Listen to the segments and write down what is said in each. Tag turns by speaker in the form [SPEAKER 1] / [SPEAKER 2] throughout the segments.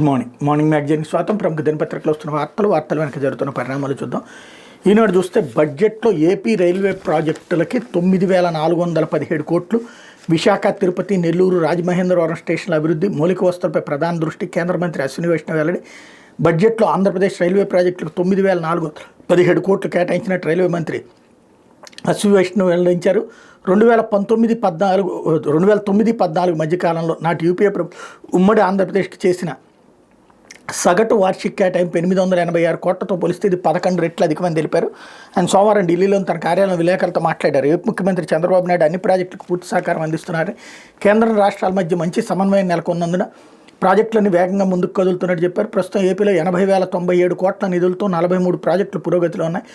[SPEAKER 1] Good morning మ్యాగజైన్కి స్వాగతం. ప్రముఖ దినపత్రికలో వస్తున్న వార్తలు వెనక జరుగుతున్న పరిణామాలు చూద్దాం. ఈనాడు చూస్తే బడ్జెట్లో ఏపీ రైల్వే ప్రాజెక్టులకి 9,417 కోట్లు, విశాఖ, తిరుపతి, నెల్లూరు, రాజమహేంద్రవరం స్టేషన్ల అభివృద్ధి, మౌలిక వసతులపై ప్రధాన దృష్టి. కేంద్ర మంత్రి అశ్విని వైష్ణవ్ వెల్లడి. బడ్జెట్లో ఆంధ్రప్రదేశ్ రైల్వే ప్రాజెక్టులకు 9,417 కోట్లు కేటాయించినట్టు రైల్వే మంత్రి అశ్విని వైష్ణవ్ వెల్లడించారు. 2009-14 మధ్యకాలంలో నాటి యూపీఏ ఉమ్మడి ఆంధ్రప్రదేశ్కి చేసిన సగటు వార్షిక కేటాయింపు 886 కోట్లతో పోలిస్తే ఇది 11 రెట్లు అధికమని తెలిపారు. ఆయన సోమవారం ఢిల్లీలోని తన కార్యాలయం విలేకరులతో మాట్లాడారు. ఏపీ ముఖ్యమంత్రి చంద్రబాబు నాయుడు అన్ని ప్రాజెక్టులకు పూర్తి సహకారం అందిస్తున్నారని, కేంద్రం రాష్ట్రాల మధ్య మంచి సమన్వయం నెలకొన్నందున ప్రాజెక్టులన్నీ వేగంగా ముందుకు కదులుతున్నట్టు చెప్పారు. ప్రస్తుతం ఏపీలో 80,097 కోట్ల నిధులతో 43 ప్రాజెక్టులు పురోగతిలో ఉన్నాయి.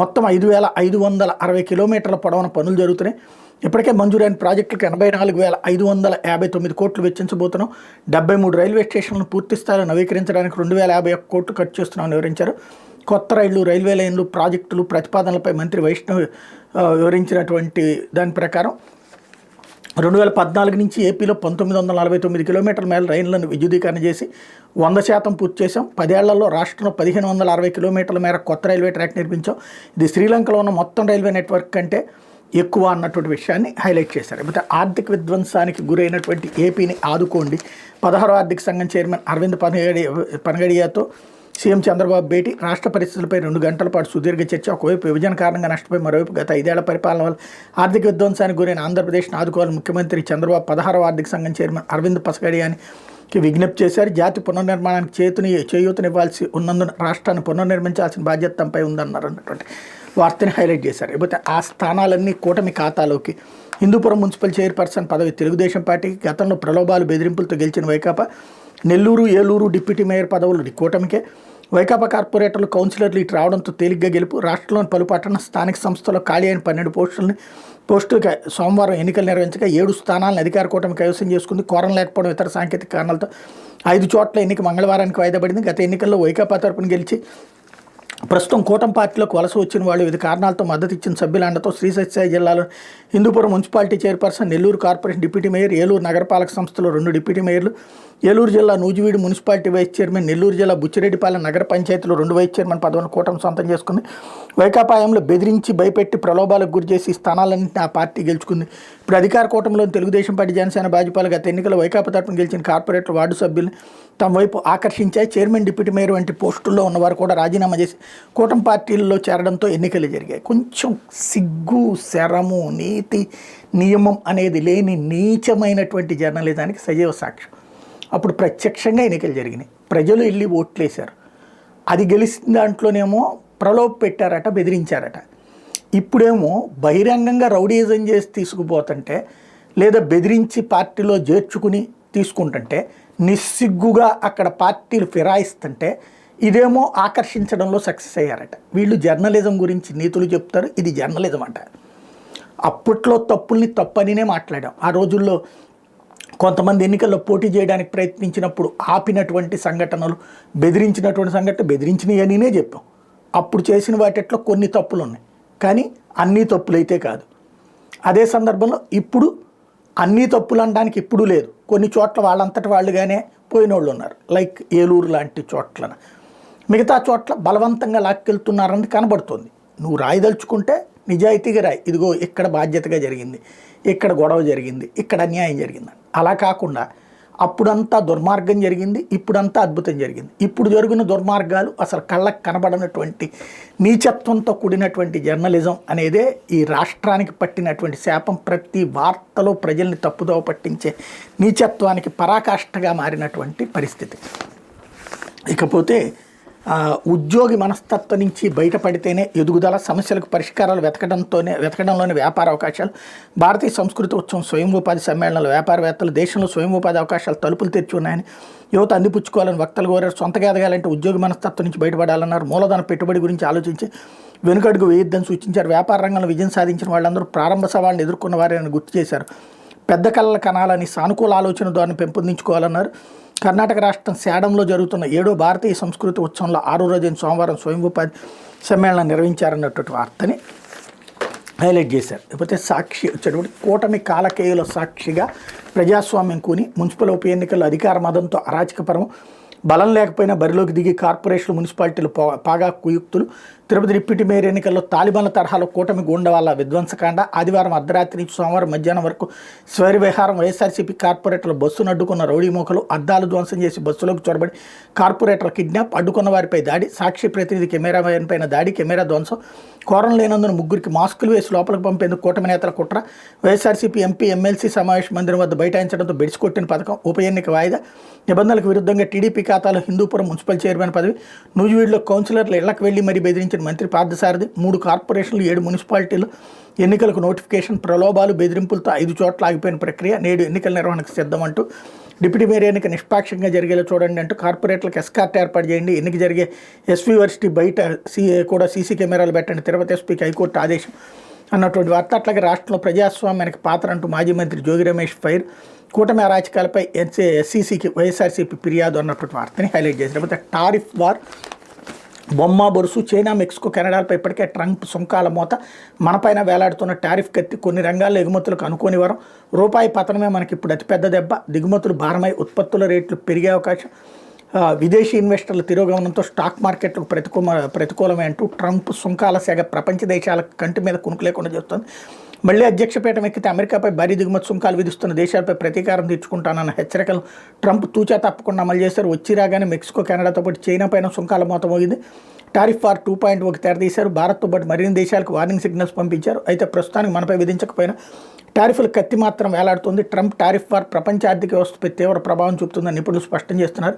[SPEAKER 1] మొత్తం 5,560 కిలోమీటర్ల పొడవున పనులు జరుగుతున్నాయి. ఇప్పటికే మంజూరైన ప్రాజెక్టులకు 84,559 కోట్లు వెచ్చించబోతున్నాం. 73 రైల్వే స్టేషన్లను పూర్తి స్థాయిలో నవీకరించడానికి 2,051 కోట్లు ఖర్చు చేస్తున్నామని వివరించారు. కొత్త రైళ్లు, రైల్వే లైన్లు, ప్రాజెక్టులు ప్రతిపాదనలపై మంత్రి వైష్ణవ్ వివరించినటువంటి దాని ప్రకారం 2014 నుంచి ఏపీలో 1,949 కిలోమీటర్ల మేర రైళ్లను విద్యుదీకరణ చేసి 100% పూర్తి చేశాం. 10 ఏళ్లలో రాష్ట్రంలో 1,560 కిలోమీటర్ల మేర కొత్త రైల్వే ట్రాక్ నిర్మించాం. ఇది శ్రీలంకలో ఉన్న మొత్తం రైల్వే నెట్వర్క్ కంటే ఎక్కువ అన్నటువంటి విషయాన్ని హైలైట్ చేశారు. అయితే ఆర్థిక విధ్వంసానికి గురైనటువంటి ఏపీని ఆదుకోండి. 16వ ఆర్థిక సంఘం చైర్మన్ అరవింద్ పనగడియాతో సీఎం చంద్రబాబు భేటీ. రాష్ట్ర పరిస్థితులపై 2 గంటల పాటు సుదీర్ఘ చర్చ. ఒకవైపు విభజన కారణంగా నష్టపోయి, మరోవైపు గత 5 ఏళ్ల పరిపాలన వల్ల ఆర్థిక విధ్వంసానికి గురైన ఆంధ్రప్రదేశ్ను ఆదుకోవాలని ముఖ్యమంత్రి చంద్రబాబు 16వ ఆర్థిక సంఘం చైర్మన్ అరవింద్ పసగడియానికి విజ్ఞప్తి చేశారు. జాతి పునర్నిర్మాణానికి చేయూతనివ్వాల్సి ఉన్నందున రాష్ట్రాన్ని పునర్నిర్మించాల్సిన బాధ్యత తమపై ఉందన్నారు అన్నటువంటి వార్తని హైలైట్ చేశారు. లేకపోతే ఆ స్థానాలన్నీ కూటమి ఖాతాలోకి. హిందూపురం మున్సిపల్ చైర్పర్సన్ పదవి తెలుగుదేశం పార్టీకి, గతంలో ప్రలోభాలు బెదిరింపులతో గెలిచిన వైకాపా. నెల్లూరు, ఏలూరు డిప్యూటీ మేయర్ పదవులు కూటమికే. వైకాపా కార్పొరేటర్లు, కౌన్సిలర్లు ఇటు రావడంతో తేలిగ్గా గెలుపు. రాష్ట్రంలోని పలు పట్టణ స్థానిక సంస్థల్లో ఖాళీ అయిన 12 పోస్టులకి సోమవారం ఎన్నికలు నిర్వహించగా 7 స్థానాలను అధికార కూటమి కైవసం చేసుకుంది. కోరం లేకపోవడం, ఇతర సాంకేతిక కారణాలతో 5 చోట్ల ఎన్నిక మంగళవారానికి వాయిదా పడింది. గత ఎన్నికల్లో వైకాపా తరపున గెలిచి ప్రస్తుతం కూటమి పార్టీలోకి వలస వచ్చిన వాళ్ళు వివిధ కారణాలతో మద్దతు ఇచ్చిన సభ్యుల అండతో శ్రీ సత్యసాయి జిల్లాలో Hindupur municipality chairperson, Nellore corporation deputy mayor, Eluru నగరపాలక సంస్థలో 2 డిప్యూటీ మేయర్లు, ఏలూరు జిల్లా Nuzvid municipality vice chairman, Nellore జిల్లా బుచ్చిరెడ్డిపాలెం నగర పంచాయతీలో 2 వైస్ చైర్మన్ పదవులను కూటమి సొంతం చేసుకుంది. వైకాపాయంలో బెదిరించి, భయపెట్టి, ప్రలోభాలకు గురి చేసి ఈ స్థానాలన్నింటినీ ఆ పార్టీ గెలుచుకుంది. ఇప్పుడు అధికార కూటమిలోని తెలుగుదేశం పార్టీ, జనసేన, భాజపాలు గత ఎన్నికల్లో వైకాపా తరపున గెలిచిన కార్పొరేటర్ వార్డు సభ్యుల్ని తమ వైపు ఆకర్షించాయి. చైర్మన్, డిప్యూటీ మేయర్ వంటి పోస్టుల్లో ఉన్నవారు కూడా రాజీనామా చేసి కూటమి పార్టీల్లో చేరడంతో ఎన్నికలు జరిగాయి. కొంచెం సిగ్గు, శరము, నీతి, నియమం అనేది లేని నీచమైనటువంటి జర్నలిజానికి సజీవ సాక్ష్యం. అప్పుడు ప్రత్యక్షంగా ఎన్నికలు జరిగినాయి, ప్రజలు వెళ్ళి ఓట్లేశారు. అది గెలిచిన దాంట్లోనేమో ప్రలోభ పెట్టారట, బెదిరించారట. ఇప్పుడేమో బహిరంగంగా రౌడీజం చేసి తీసుకుపోతుంటే, లేదా బెదిరించి పార్టీలో చేర్చుకుని తీసుకుంటుంటే, నిస్సిగ్గుగా అక్కడ పార్టీలు ఫిరాయిస్తుంటే, ఇదేమో ఆకర్షించడంలో సక్సెస్ అయ్యారట. వీళ్ళు జర్నలిజం గురించి నీతులు చెప్తారు, ఇది జర్నలిజం అంట. అప్పట్లో తప్పుల్ని తప్పనినే మాట్లాడాం. ఆ రోజుల్లో కొంతమంది ఎన్నికల్లో పోటీ చేయడానికి ప్రయత్నించినప్పుడు ఆపినటువంటి సంఘటనలు, బెదిరించినటువంటి సంఘటన బెదిరించినవి అనినే చెప్పాం. అప్పుడు చేసిన వాటిట్లో కొన్ని తప్పులు ఉన్నాయి, కానీ అన్నీ తప్పులైతే కాదు. అదే సందర్భంలో ఇప్పుడు అన్నీ తప్పులు అనడానికి ఇప్పుడు లేదు. కొన్ని చోట్ల వాళ్ళంతటి వాళ్ళుగానే పోయినోళ్ళు ఉన్నారు, లైక్ ఏలూరు లాంటి చోట్ల. మిగతా చోట్ల బలవంతంగా లాక్కెళ్తున్నారని కనబడుతుంది. నువ్వు రాయదలుచుకుంటే నిజాయితీగా రాయి, ఇదిగో ఇక్కడ బాధ్యతగా జరిగింది, ఇక్కడ గొడవ జరిగింది, ఇక్కడ అన్యాయం జరిగింది. అలా కాకుండా అప్పుడంతా దుర్మార్గం జరిగింది, ఇప్పుడంతా అద్భుతం జరిగింది. ఇప్పుడు జరిగిన దుర్మార్గాలు అసలు కళ్ళకు కనబడినటువంటి నీచత్వంతో కూడినటువంటి జర్నలిజం అనేదే ఈ రాష్ట్రానికి పట్టినటువంటి శాపం. ప్రతి వార్తలో ప్రజల్ని తప్పుదోవ పట్టించే నీచత్వానికి పరాకాష్ఠగా మారినటువంటి పరిస్థితి. ఇకపోతే ఉద్యోగి మనస్తత్వం నుంచి బయటపడితేనే ఎదుగుదల, సమస్యలకు పరిష్కారాలు వెతకడంలోని వ్యాపార అవకాశాలు. భారతీయ సంస్కృతి ఉత్సవం స్వయం ఉపాధి సమ్మేళనాలు వ్యాపారవేత్తలు దేశంలో స్వయం ఉపాధి అవకాశాలు తలుపులు తెరిచి ఉన్నాయని యువత అందిపుచ్చుకోవాలని వక్తలు కోరారు. సొంతగా ఎదగాలంటే ఉద్యోగి మనస్తత్వం నుంచి బయటపడాలన్నారు. మూలధన పెట్టుబడి గురించి ఆలోచించి వెనుకడుగు వేయొద్దని సూచించారు. వ్యాపార రంగంలో విజయం సాధించిన వాళ్ళందరూ ప్రారంభ సవాళ్ళని ఎదుర్కొన్న వారని గుర్తు చేశారు. పెద్ద కళల కనాలని, సానుకూల ఆలోచన ద్వారా పెంపొందించుకోవాలన్నారు. కర్ణాటక రాష్ట్రం సేడంలో జరుగుతున్న 7వ భారతీయ సంస్కృతి ఉత్సవంలో 6వ రోజైన సోమవారం స్వయం ఉపాధి సమ్మేళనం నిర్వహించారన్నటువంటి వార్తని హైలైట్ చేశారు. లేకపోతే సాక్షి వచ్చేటువంటి కూటమి కాలకేయుల సాక్షిగా ప్రజాస్వామ్యం కూని మున్సిపల్ ఉప ఎన్నికల్లో అధికార మదంతో అరాచకపరం, బలం లేకపోయినా బరిలోకి దిగి కార్పొరేషన్లు మున్సిపాలిటీలు పాగా కుయుక్తులు. తిరుపతి డిప్యూటీ మేయర్ ఎన్నికల్లో తాలిబాన్ల తరహాలో కూటమి గూండాల విధ్వంసకాండ. ఆదివారం అర్ధరాత్రి నుంచి సోమవారం మధ్యాహ్నం వరకు స్వైర విహారం. వైఎస్ఆర్సీపీ కార్పొరేటర్లు బస్సును అడ్డుకున్న రౌడీ మోకలు, అద్దాలు ధ్వంసం చేసి బస్సులోకి చొరబడి కార్పొరేటర్ కిడ్నాప్, అడ్డుకున్న వారిపై దాడి, సాక్షి ప్రతినిధి కెమెరామెన్ పైన దాడి, కెమెరా ధ్వంసం, కోరం లేనందున ముగ్గురికి మాస్కులు వేసి లోపలికి పంపేందుకు కూటమి నేతల కుట్ర. వైఎస్ఆర్సీపీ ఎంపీ ఎమ్మెల్సీ సమావేశ మందిరం వద్ద బైఠాయించడంతో బెడిసికొట్టిన పథకం. ఉప ఎన్నిక వాయిదా. నిబంధనలకు విరుద్ధంగా టీడీపీ ఖాతాలో హిందూపురం మున్సిపల్ చైర్మన్ పదవి. నూజివీడులో కౌన్సిలర్లు ఇళ్లకు వెళ్లి మరీ బెదిరించిన మంత్రి పార్థసారథి. 3 కార్పొరేషన్లు 7 మున్సిపాలిటీలు ఎన్నికలకు నోటిఫికేషన్. ప్రలోభాలు బెదిరింపులతో 5 చోట్ల ఆగిపోయిన ప్రక్రియ. నేడు ఎన్నికల నిర్వహణకు సిద్ధమంటూ డిప్యూటీ మేయర్ ఎన్నిక నిష్పాక్షంగా జరిగేలా చూడండి అంటూ కార్పొరేట్లకు ఎస్కార్ట్ ఏర్పాటు చేయండి. ఎన్నిక జరిగే ఎస్వీ వర్సిటీ బయట కూడా సీసీ కెమెరాలు పెట్టండి. తిరుపతి ఎస్పీకి హైకోర్టు ఆదేశం అన్నటువంటి వార్త. అట్లాగే రాష్ట్రంలో ప్రజాస్వామ్యానికి పాత్ర అంటూ మాజీ మంత్రి జోగి రమేష్ ఫైర్. కూటమి అరాచకాలపై ఎస్సీసీకి వైఎస్ఆర్సీపీ ఫిర్యాదు అన్నటువంటి వార్తని హైలైట్ చేశారు. లేకపోతే టారిఫ్ వార్, బొమ్మ బొరుసు. చైనా, మెక్సికో, కెనడాలపై ఇప్పటికే ట్రంప్ సుంకాల మోత. మనపైన వేలాడుతున్న టారిఫ్ కత్తి. కొన్ని రంగాల్లో ఎగుమతులకు అనుకోని వరం. రూపాయి పతనమే మనకి ఇప్పుడు అతిపెద్ద దెబ్బ. దిగుమతులు భారమై ఉత్పత్తుల రేట్లు పెరిగే అవకాశం. విదేశీ ఇన్వెస్టర్ల తిరోగమనంతో స్టాక్ మార్కెట్లకు ప్రతికూలమే అంటూ ట్రంప్ సుంకాల సెగ ప్రపంచ దేశాల కంటి మీద కునుకు లేకుండా చేస్తుంది. మళ్లీ అధ్యక్ష పీఠం ఎక్కితే అమెరికాపై భారీ దిగుమతి సుంకాలు విధిస్తున్న దేశాలపై ప్రతీకారం తీర్చుకుంటానన్న హెచ్చరికలు ట్రంప్ తూచా తప్పకుండా అమలు చేశారు. వచ్చి రాగానే మెక్సికో, కెనడాతో పాటు చైనా పైన సుంకాల మోత మోగింది. Tariff war 2.1 తెరదీశారు. భారత్తో పాటు మరిన్ని దేశాలకు వార్నింగ్ సిగ్నల్స్ పంపించారు. అయితే ప్రస్తుతానికి మనపై విధించకపోయినా టారిఫ్ల కత్తి మాత్రం వేలాడుతుంది. ట్రంప్ టారిఫ్ వార్ ప్రపంచ ఆర్థిక వ్యవస్థపై తీవ్ర ప్రభావం చూపుతుందని నిపుణులు స్పష్టం చేస్తున్నారు.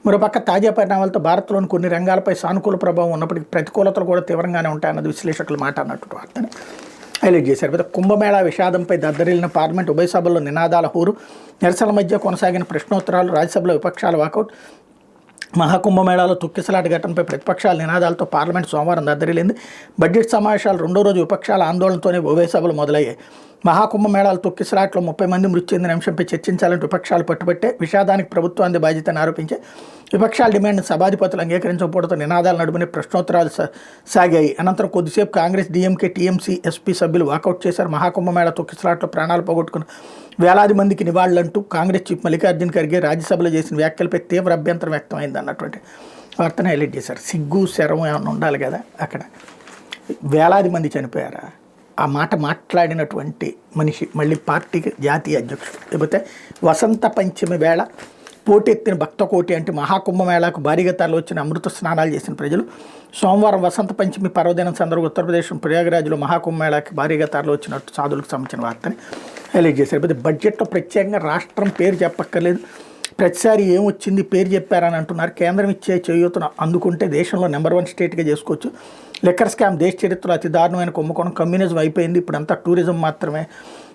[SPEAKER 1] మరోపక్క తాజా పరిణామాలతో భారత్లోని కొన్ని రంగాలపై సానుకూల ప్రభావం ఉన్నప్పటికీ ప్రతికూలతలు కూడా తీవ్రంగానే ఉంటాయన్నది విశ్లేషకుల మాట అన్నట్టు వార్తని హైలైట్ చేశారు. కుంభమేళా విషాదంపై దద్దరిల్లిన పార్లమెంట్. ఉభయ సభల్లో నినాదాల హోరు. నిరసనల మధ్య కొనసాగిన ప్రశ్నోత్తరాలు. రాజ్యసభలో విపక్షాల వాకౌట్. మహాకుంభమేళాలో తొక్కిసలాట ఘటనపై ప్రతిపక్షాల నినాదాలతో పార్లమెంట్ సోమవారం దద్దరిల్లింది. బడ్జెట్ సమావేశాలు రెండో రోజు విపక్షాల ఆందోళనతోనే ఉభయ సభలు మొదలయ్యాయి. మహాకుంభమేళాల తొక్కిసలాట్లో 30 మంది మృతి చెందిన అంశంపై చర్చించాలని విపక్షాలు పట్టుబట్టే. విషాదానికి ప్రభుత్వాన్ని బాధ్యతను ఆరోపించే. విపక్షాల డిమాండ్ను సభాధిపతులు అంగీకరించకపోవడంతో నినాదాలు నడుమని ప్రశ్నోత్తరాలు సాగాయి. అనంతరం కొద్దిసేపు కాంగ్రెస్, డీఎంకే, టీఎంసీ, ఎస్పీ సభ్యులు వాకౌట్ చేశారు. మహాకుంభమేళా తొక్కిసలాట్లో ప్రాణాలు పోగొట్టుకున్న వేలాది మందికి నివాళులంటూ కాంగ్రెస్ చీఫ్ మల్లికార్జున ఖర్గే రాజ్యసభలో చేసిన వ్యాఖ్యలపై తీవ్ర అభ్యంతరం వ్యక్తమైంది అన్నటువంటి వార్తను హైలైట్ చేశారు. సిగ్గు శరం ఏమైనా ఉండాలి కదా అక్కడ. వేలాది మంది చనిపోయారా? ఆ మాట మాట్లాడినటువంటి మనిషి మళ్ళీ పార్టీకి జాతీయ అధ్యక్షుడు. లేకపోతే వసంత పంచమి వేళ పోటెత్తిన భక్త కోటి అంటే మహాకుంభమేళాకు భారీగా తరలివచ్చిన అమృత స్నానాలు చేసిన ప్రజలు. సోమవారం వసంత పంచమి పర్వదినం సందర్భంగా ఉత్తరప్రదేశ్ ప్రయాగరాజ్లో మహాకుంభమేళాకి భారీగా తరలివచ్చినట్టు సాధులకు సంబంధించిన వార్తని హైలైట్ చేశారు. లేకపోతే బడ్జెట్లో ప్రత్యేకంగా రాష్ట్రం పేరు చెప్పక్కర్లేదు. ప్రతిసారి ఏమొచ్చింది పేరు చెప్పారని అంటున్నారు. కేంద్రం ఇచ్చే చేయూతను అందుకుంటే దేశంలో నెంబర్ 1 స్టేట్గా చేసుకోవచ్చు. లిక్కర్ స్కామ్ దేశ చరిత్రలో అతి దారుణమైన కుంభకోణం. కమ్యూనిజం అయిపోయింది, ఇప్పుడంతా టూరిజం మాత్రమే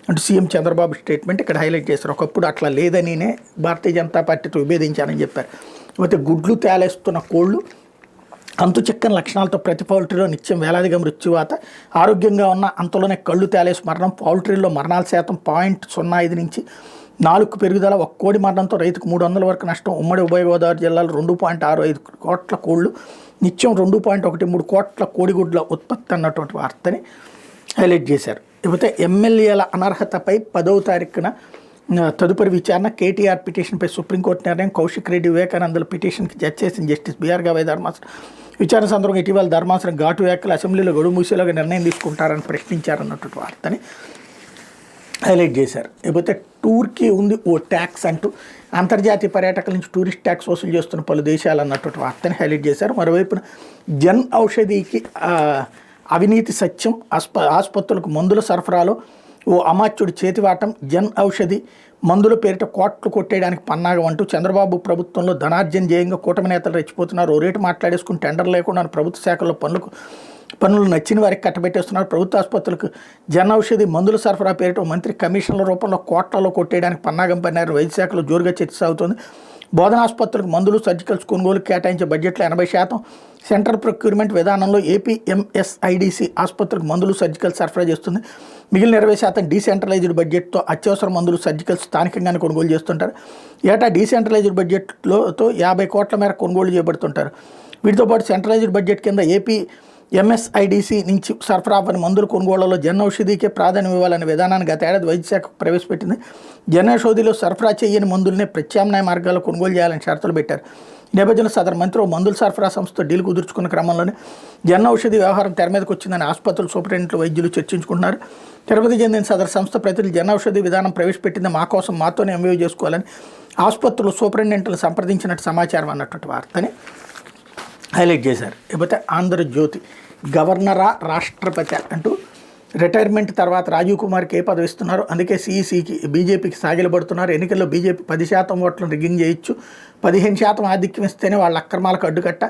[SPEAKER 1] అంటూ సీఎం చంద్రబాబు స్టేట్మెంట్ ఇక్కడ హైలైట్ చేశారు. ఒకప్పుడు అట్లా లేదనినే భారతీయ జనతా పార్టీతో విభేదించానని చెప్పారు. అయితే గుడ్లు తేలేస్తున్న కోళ్ళు, అంతు చిక్కని లక్షణాలతో ప్రతి పౌల్ట్రీలో నిత్యం వేలాదిగా మృత్యువాత. ఆరోగ్యంగా ఉన్న అంతలోనే కళ్ళు తేలేసి మరణం. పౌల్ట్రీల్లో మరణాల శాతం 0.05 నుంచి 4కు పెరుగుదల. 1 కోడి మరణంతో రైతుకు 300 వరకు నష్టం. ఉమ్మడి ఉభయ గోదావరి జిల్లాలో 2.65 కోట్ల కోళ్లు, నిత్యం 2.13 కోట్ల కోడిగుడ్ల ఉత్పత్తి అన్నటువంటి వార్తని హైలైట్ చేశారు. ఇకపోతే ఎమ్మెల్యేల అనర్హతపై 10వ తారీఖున తదుపరి విచారణ. కేటీఆర్ పిటిషన్పై సుప్రీంకోర్టు నిర్ణయం. కౌశిక్ రెడ్డి, వివేకానందల పిటిషన్కి జడ్జ్ చేసిన జస్టిస్ బీఆర్ గవాయ్ ధర్మాసనం. విచారణ సందర్భంగా ఇటీవల ధర్మాసనం ఘాటు వ్యాఖ్యలు. అసెంబ్లీలో గడువు మూసేలాగా నిర్ణయం తీసుకుంటారని ప్రశ్నించారన్నటువంటి వార్తని హైలైట్ చేశారు. లేకపోతే టూర్కి ఉంది ఓ ట్యాక్స్ అంటూ అంతర్జాతీయ పర్యాటకుల నుంచి టూరిస్ట్ ట్యాక్స్ వసూలు చేస్తున్న పలు దేశాలు అన్నటువంటి వార్తని హైలైట్ చేశారు. మరోవైపున జన్ ఔషధికి అవినీతి సత్యం. ఆసుపత్రులకు మందుల సరఫరాలో ఓ అమాత్యుడి చేతివాటం. జన్ ఔషధి మందుల పేరిట కోట్లు కొట్టేయడానికి పన్నాగం అంటూ చంద్రబాబు ప్రభుత్వంలో ధనార్జన జయంగా కూటమి నేతలు రెచ్చిపోతున్నారు. ఓ రేటు మాట్లాడేసుకుని టెండర్ లేకుండా ప్రభుత్వ శాఖల్లో పనులు నచ్చిన వారికి కట్టబెట్టేస్తున్నారు. ప్రభుత్వ ఆసుపత్రులకు జన్ ఔషధి మందుల సరఫరా పేరిట మంత్రి కమిషన్ల రూపంలో కోట్లలో కొట్టేయడానికి పన్నాగం పన్నారు. వైద్య శాఖలో జోరుగా చర్చ సాగుతుంది. బోధనాసుపత్రులకు మందులు, సర్జికల్స్ కొనుగోలు కేటాయించే బడ్జెట్లో 80% సెంట్రల్ ప్రొక్యూర్మెంట్ విధానంలో ఏపీఎంఎస్ఐడిసి ఆసుపత్రులకు మందులు, సర్జికల్ సరఫరా చేస్తుంది. మిగిలిన 20% డీసెంట్రలైజ్డ్ బడ్జెట్తో అత్యవసర మందులు, సర్జికల్స్ స్థానికంగానే కొనుగోలు చేస్తుంటారు. ఏటా డీసెంట్రలైజ్డ్ బడ్జెట్లతో 50 కోట్ల మేర కొనుగోలు చేయబడుతుంటారు. వీటితో పాటు సెంట్రలైజ్డ్ బడ్జెట్ కింద ఎంఎస్ఐడిసి నుంచి సరఫరా అవ్వని మందుల కొనుగోళ్లలో జన్ ఔషధికే ప్రాధాన్యం ఇవ్వాలనే విధానాన్ని గత ఏడాది వైద్య శాఖ ప్రవేశపెట్టింది. జన్ ఔషధిలో సరఫరా చేయని మందులనే ప్రత్యామ్నాయ మార్గాల్లో కొనుగోలు చేయాలని షరతులు పెట్టారు. నేపథ్యంలో సదరు మంత్రి ఓ మందుల సరఫరా సంస్థతో డీల్ కుదుర్చుకున్న క్రమంలోనే జన ఔషధి వ్యవహారం తెర మీదకి వచ్చిందని ఆసుపత్రులు సూపరింటెండెంట్లు వైద్యులు చర్చించుకుంటున్నారు. తిరుపతి చెందిన సదరు సంస్థ ప్రతినిధులు జన ఔషధి విధానం ప్రవేశపెట్టింది మా కోసం మాతోనే ఎంవీఓ చేసుకోవాలని ఆసుపత్రులు సూపరింటెండెంట్లు సంప్రదించినట్టు సమాచారం అన్నటువంటి వార్తని హైలైట్ చేశారు. లేకపోతే ఆంధ్రజ్యోతి గవర్నరా రాష్ట్రపతి అంటూ రిటైర్మెంట్ తర్వాత రాజీవ్ కుమార్కి ఏ పదవి ఇస్తున్నారు, అందుకే సిఈసికి బీజేపీకి సాగిలబడుతున్నారు. ఎన్నికల్లో బీజేపీ 10% ఓట్లను రిగ్గింగ్ చేయొచ్చు, 15% ఆధిక్యం ఇస్తేనే వాళ్ళ అక్రమాలకు అడ్డుకట్ట.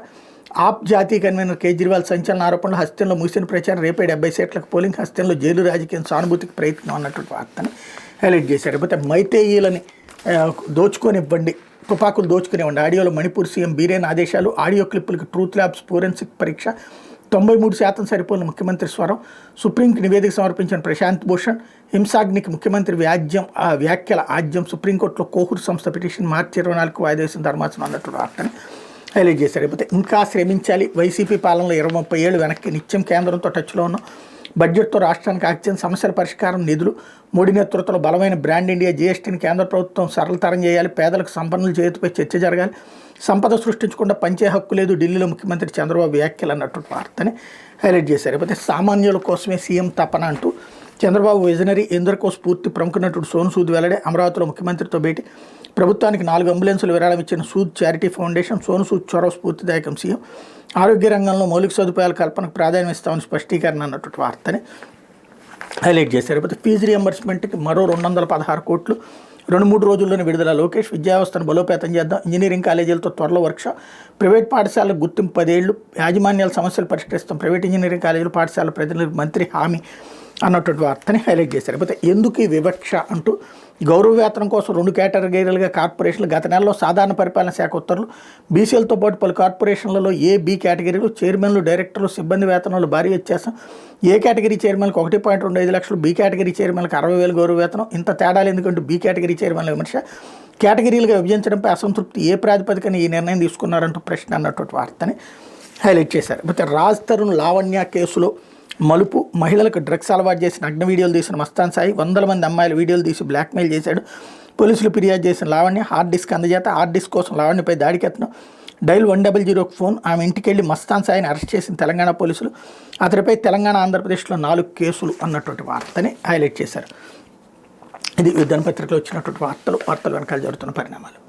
[SPEAKER 1] ఆప్ జాతీయ కన్వీనర్ కేజ్రీవాల్ సంచలన ఆరోపణలు, హస్తంలో ముగిసిన ప్రచారం, రేపే 70 సీట్లకు పోలింగ్, హస్తంలో జైలు రాజకీయం సానుభూతికి ప్రయత్నం అన్నటువంటి వార్తని హైలైట్ చేశారు. లేకపోతే మైతేయీలని దోచుకొనివ్వండి, తుపాకులు దోచుకునివ్వండి, ఆడియోలో మణిపూర్ సీఎం బీరేన్ ఆదేశాలు, ఆడియో క్లిప్పులకు ట్రూత్ ల్యాబ్స్ ఫోరెన్సిక్ పరీక్ష, 93% సరిపోలిన ముఖ్యమంత్రి స్వరం, సుప్రీంకి నివేదిక సమర్పించిన ప్రశాంత్ భూషణ్, హింసాగ్నికి ముఖ్యమంత్రి వ్యాఖ్యల ఆజ్యం, సుప్రీంకోర్టులో కోహూర్ సంస్థ పిటిషన్ మార్చి 24కు వాయిదా వేసిన ధర్మాసనం అన్నట్టు వార్తని హైలైట్ చేశారు. లేకపోతే ఇంకా శ్రమించాలి, వైసీపీ పాలనలో 20-30 ఏళ్ళు వెనక్కి, నిత్యం కేంద్రంతో టచ్లో ఉన్నాం, బడ్జెట్తో రాష్ట్రానికి ఆక్సిజన్ సమస్యల పరిష్కారం, నిధులు, మోడీ నేతృత్వంలో బలమైన బ్రాండ్ ఇండియా, జీఎస్టీని కేంద్ర ప్రభుత్వం సరళతరం చేయాలి, పేదలకు సంపన్నుల చేతిపై చర్చ జరగాలి, సంపద సృష్టించకుండా పంచే హక్కు లేదు, ఢిల్లీలో ముఖ్యమంత్రి చంద్రబాబు వ్యాఖ్యలు అన్నట్టు వార్తని హైలైట్ చేశారు. లేకపోతే సామాన్యుల కోసమే సీఎం తపన అంటూ చంద్రబాబు విజనరీ, ఎందరికో స్ఫూర్తి, ప్రముఖ నటుడు సోను సూద్ వెల్లడే, అమరావతిలో ముఖ్యమంత్రితో భేటీ, ప్రభుత్వానికి 4 అంబులెన్సులు విరాళం ఇచ్చిన సూద్ చారిటీ ఫౌండేషన్, సోను సూద్ చొరవ స్ఫూర్తిదాయకం, సీఎం ఆరోగ్య రంగంలో మౌలిక సదుపాయాల కల్పనకు ప్రాధాన్యం ఇస్తామని స్పష్టీకరణ అన్నట్టు వార్తని హైలైట్ చేశారు. లేకపోతే ఫీజు రియంబర్స్మెంట్కి మరో 216 కోట్లు 2-3 రోజుల్లోనే విడుదల, లోకేష్ విద్యా వ్యవస్థను బలోపేతం చేద్దాం, ఇంజనీరింగ్ కాలేజీలతో త్వరలో వర్క్షాప్, ప్రైవేట్ పాఠశాలకు గుర్తింపు 10 ఏళ్లు, యాజమాన్యాల సమస్యలు పరిష్కరిస్తాం, ప్రైవేట్ ఇంజనీరింగ్ కాలేజీలు పాఠశాల ప్రతినిధులకు మంత్రి హామీ అన్నటువంటి వార్తని హైలైట్ చేశారు. లేకపోతే ఎందుకు ఈ వివక్ష అంటూ గౌరవ వేతనం కోసం 2 కేటగిరీలుగా కార్పొరేషన్లు, గత నెలలో సాధారణ పరిపాలన శాఖ ఉత్తర్వులు, బీసీలతో పాటు పలు కార్పొరేషన్లలో ఏ, బి కేటగిరీలు, చైర్మన్లు, డైరెక్టర్లు, సిబ్బంది వేతనాలు భారీ వ్యత్యాసం, ఏ కేటగిరీ చైర్మన్లకు 1.25 లక్షలు, బి కేటగిరీ చైర్మన్లకు 60,000 గౌరవ వేతనం, ఇంత తేడాలు ఎందుకంటూ బి కేటగిరీ చైర్మన్ల విమర్శ, కేటగిరీలుగా విభజించడంపై అసంతృప్తి, ఏ ప్రాతిపదికన ఈ నిర్ణయం తీసుకున్నారంటూ ప్రశ్న అన్నటువంటి వార్తని హైలైట్ చేశారు. అయితే రాజ్ తరుణ్ లావణ్య కేసులో మలుపు, మహిళలకు డ్రగ్స్ అలవాటు చేసి నగ్న వీడియోలు తీసిన మస్తాన్ సాయి, 100 మంది అమ్మాయిల వీడియోలు తీసి బ్లాక్మెయిల్ చేశాడు, పోలీసులు ఫిర్యాదు చేసిన లావణ్య, హార్డ్ డిస్క్ అందజేత, హార్డ్ డిస్క్ కోసం లావణ్యపై దాడికి ఎత్తనం, డైల్ 100కి ఫోన్, ఆమె ఇంటికి వెళ్ళి మస్తాన్ సాయిని అరెస్ట్ చేసిన తెలంగాణ పోలీసులు, అతడిపై తెలంగాణ ఆంధ్రప్రదేశ్లో 4 కేసులు అన్నటువంటి వార్తని హైలైట్ చేశారు. ఇది దినపత్రికలో వచ్చినటువంటి వార్తలు వెనకాల జరుగుతున్న పరిణామాలు.